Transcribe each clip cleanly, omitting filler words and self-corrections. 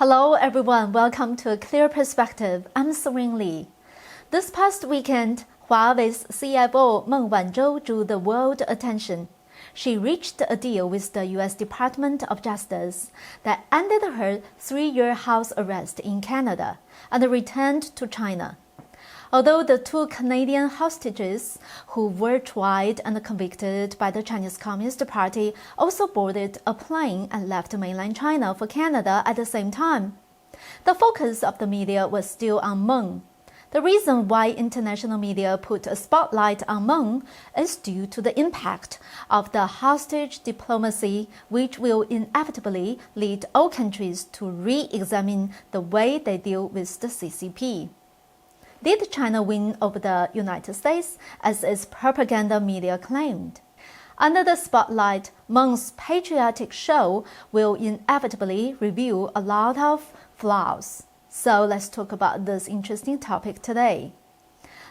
Hello everyone, welcome to A Clear Perspective. I'm Serene. This past weekend, Huawei's CFO Meng Wanzhou drew the world attention. She reached a deal with the U.S. Department of Justice that ended her 3-year house arrest in Canada and returned to China. Although the 2 Canadian hostages who were tried and convicted by the Chinese Communist Party also boarded a plane and left mainland China for Canada at the same time, the focus of the media was still on Meng. The reason why international media put a spotlight on Meng is due to the impact of the hostage diplomacy, which will inevitably lead all countries to re-examine the way they deal with the CCP. Did China win over the United States, as its propaganda media claimed? Under the spotlight, Meng's Patriotic show will inevitably reveal a lot of flaws. So let's talk about this interesting topic today.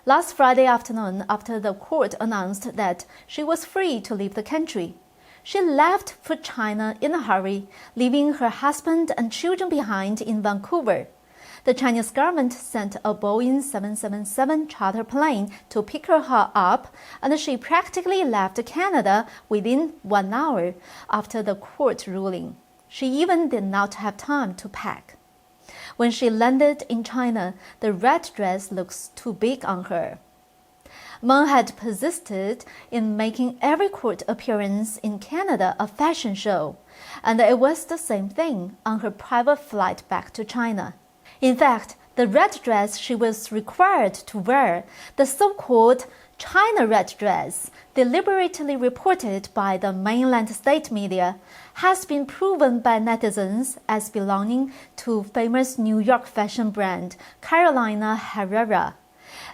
Last Friday afternoon, after the court announced that she was free to leave the country, she left for China in a hurry, leaving her husband and children behind in Vancouver. The Chinese government sent a Boeing 777 charter plane to pick her up, and she practically left Canada within 1 hour after the court ruling. She even did not have time to pack. When she landed in China, the red dress looks too big on her. Meng had persisted in making every court appearance in Canada a fashion show, and it was the same thing on her private flight back to China. In fact, the red dress she was required to wear, the so-called China red dress, deliberately reported by the mainland state media, has been proven by netizens as belonging to famous New York fashion brand Carolina Herrera.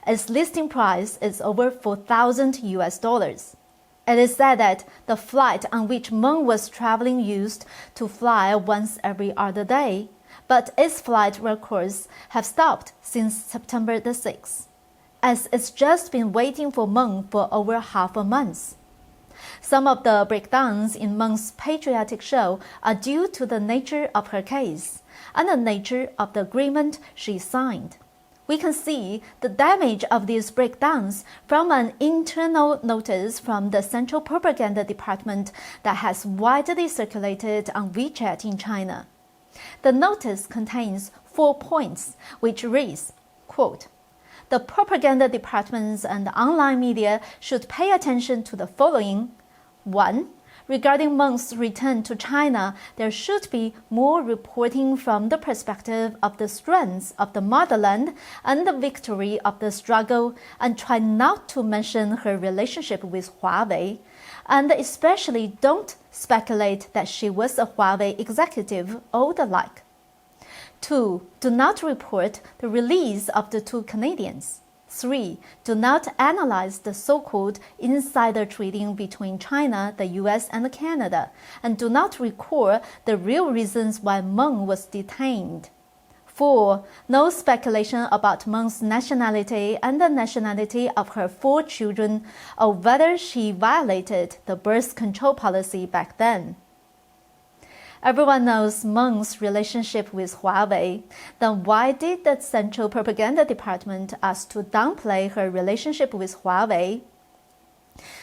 Its listing price is over $4,000 US. It is said that the flight on which Meng was traveling used to fly once every other day, but its flight records have stopped since September the 6th, as it's just been waiting for Meng for over half a month. Some of the breakdowns in Meng's Patriotic show are due to the nature of her case and the nature of the agreement she signed. We can see the damage of these breakdowns from an internal notice from the Central Propaganda Department that has widely circulated on WeChat in China. The notice contains 4 points, which reads, quote, "The propaganda departments and online media should pay attention to the following. 1. Regarding Meng's return to China, there should be more reporting from the perspective of the strengths of the motherland and the victory of the struggle, and try not to mention her relationship with Huawei, and especially don't speculate that she was a Huawei executive or the like. 2. Do not report the release of the 2 Canadians. 3. Do not analyze the so-called insider trading between China, the US, and Canada, and do not record the real reasons why Meng was detained. 4. No speculation about Meng's nationality and the nationality of her 4 children, or whether she violated the birth control policy back then." Everyone knows Meng's relationship with Huawei. Then why did the Central Propaganda Department ask to downplay her relationship with Huawei?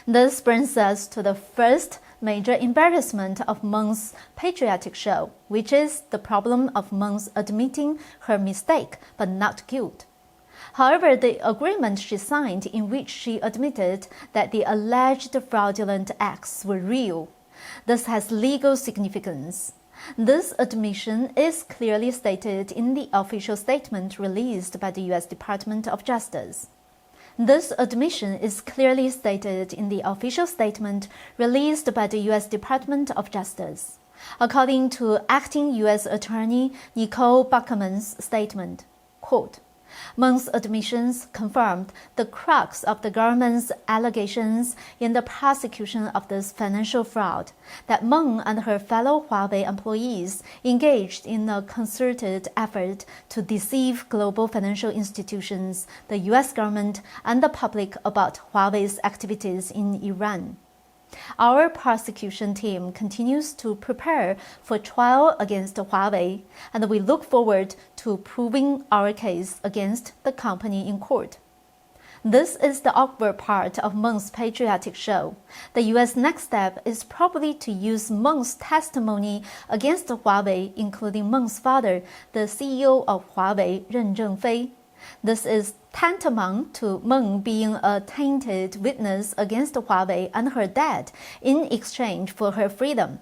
This brings us to the first major embarrassment of Meng's Patriotic show, which is the problem of Meng's admitting her mistake but not guilt. However, the agreement she signed, in which she admitted that the alleged fraudulent acts were real, this has legal significance. This admission is clearly stated in the official statement released by the U.S. Department of Justice. This admission is clearly stated in the official statement released by the U.S. Department of Justice. According to Acting U.S. Attorney Nicole Buckman's statement, quote, "Meng's admissions confirmed the crux of the government's allegations in the prosecution of this financial fraud, that Meng and her fellow Huawei employees engaged in a concerted effort to deceive global financial institutions, the U.S. government, and the public about Huawei's activities in Iran. Our prosecution team continues to prepare for trial against Huawei, and we look forward to proving our case against the company in court. This is the awkward part of Meng's Patriotic show. The U.S. next step is probably to use Meng's testimony against Huawei, including Meng's father, the CEO of Huawei, Ren Zhengfei. This is tantamount to Meng being a tainted witness against Huawei and her dad in exchange for her freedom.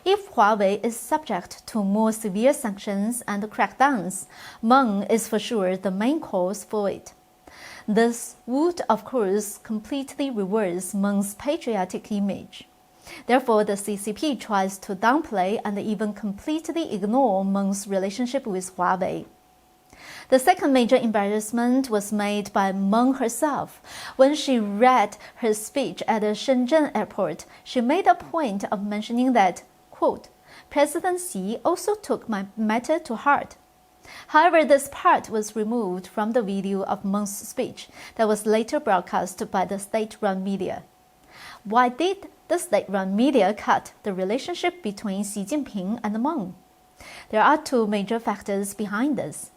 If Huawei is subject to more severe sanctions and crackdowns, Meng is for sure the main cause for it. This would, of course, completely reverse Meng's patriotic image. Therefore, the CCP tries to downplay and even completely ignore Meng's relationship with Huawei. The second major embarrassment was made by Meng herself. When she read her speech at the Shenzhen airport, she made a point of mentioning that, quote, President Xi also took my matter to heart. However, this part was removed from the video of Meng's speech that was later broadcast by the state-run media. Why did the state-run media cut the relationship between Xi Jinping and Meng? There are two major factors behind this.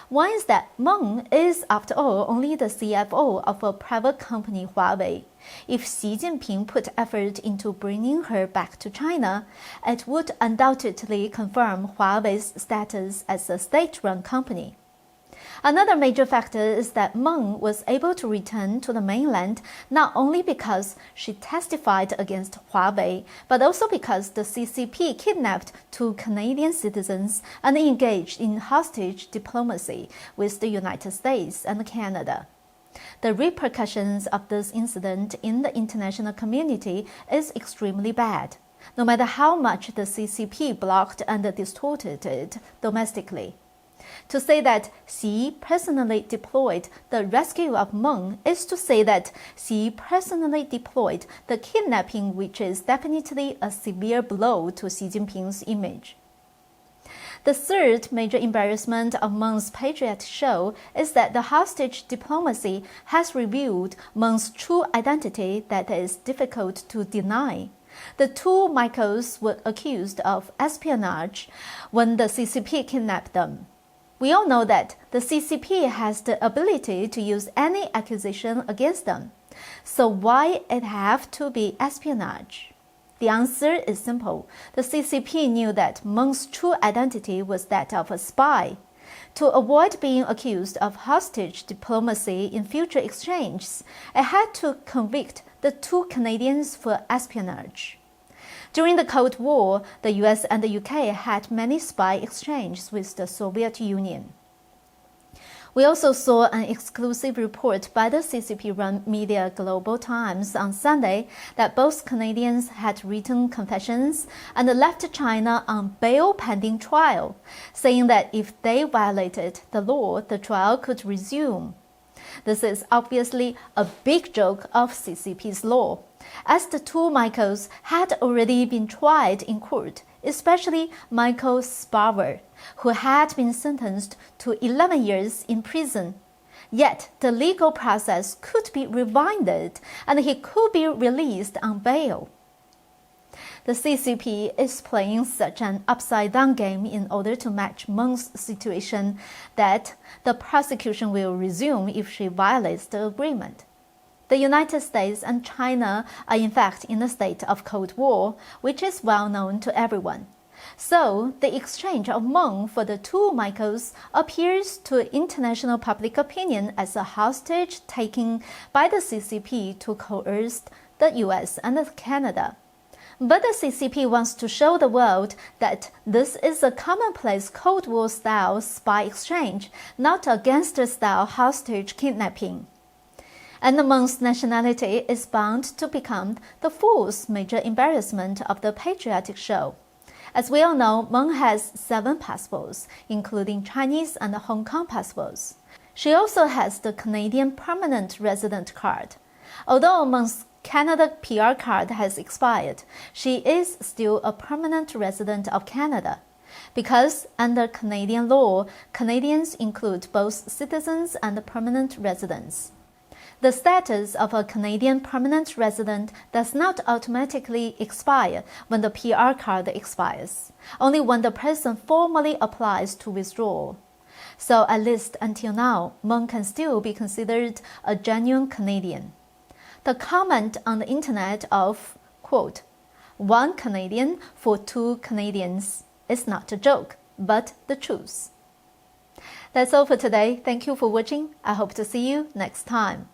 One is that Meng is, after all, only the CFO of a private company, Huawei. If Xi Jinping put effort into bringing her back to China, it would undoubtedly confirm Huawei's status as a state-run company. Another major factor is that Meng was able to return to the mainland not only because she testified against Huawei, but also because the CCP kidnapped two Canadian citizens and engaged in hostage diplomacy with the United States and Canada. The repercussions of this incident in the international community is extremely bad, no matter how much the CCP blocked and distorted it domestically. To say that Xi personally deployed the rescue of Meng is to say that Xi personally deployed the kidnapping, which is definitely a severe blow to Xi Jinping's image. The third major embarrassment of Meng's Patriotic show is that the hostage diplomacy has revealed Meng's true identity that is difficult to deny. The two Michaels were accused of espionage when the CCP kidnapped them. We all know that the CCP has the ability to use any accusation against them. So why it have to be espionage? The answer is simple. The CCP knew that Meng's true identity was that of a spy. To avoid being accused of hostage diplomacy in future exchanges, it had to convict the two Canadians for espionage. During the Cold War, the US and the UK had many spy exchanges with the Soviet Union. We also saw an exclusive report by the CCP-run media Global Times on Sunday that both Canadians had written confessions and left China on bail pending trial, saying that if they violated the law, the trial could resume. This is obviously a big joke of CCP's law, as the two Michaels had already been tried in court, especially Michael Spavor, who had been sentenced to 11 years in prison. Yet the legal process could be rewinded and he could be released on bail. The CCP is playing such an upside-down game in order to match Meng's situation that the prosecution will resume if she violates the agreement. The United States and China are in fact in a state of Cold War, which is well known to everyone. So, the exchange of Meng for the two Michaels appears to international public opinion as a hostage taken by the CCP to coerce the US and Canada. But the CCP wants to show the world that this is a commonplace Cold War-style spy exchange, not a gangster-style hostage kidnapping. And Meng's nationality is bound to become the fourth major embarrassment of the Patriotic show. As we all know, Meng has 7 passports, including Chinese and Hong Kong passports. She also has the Canadian permanent resident card. Although Meng's Canada PR card has expired, she is still a permanent resident of Canada. Because under Canadian law, Canadians include both citizens and permanent residents. The status of a Canadian permanent resident does not automatically expire when the PR card expires, only when the person formally applies to withdraw. So at least until now, Meng can still be considered a genuine Canadian. The comment on the internet of, quote, "one Canadian for two Canadians" is not a joke, but the truth. That's all for today. Thank you for watching. I hope to see you next time.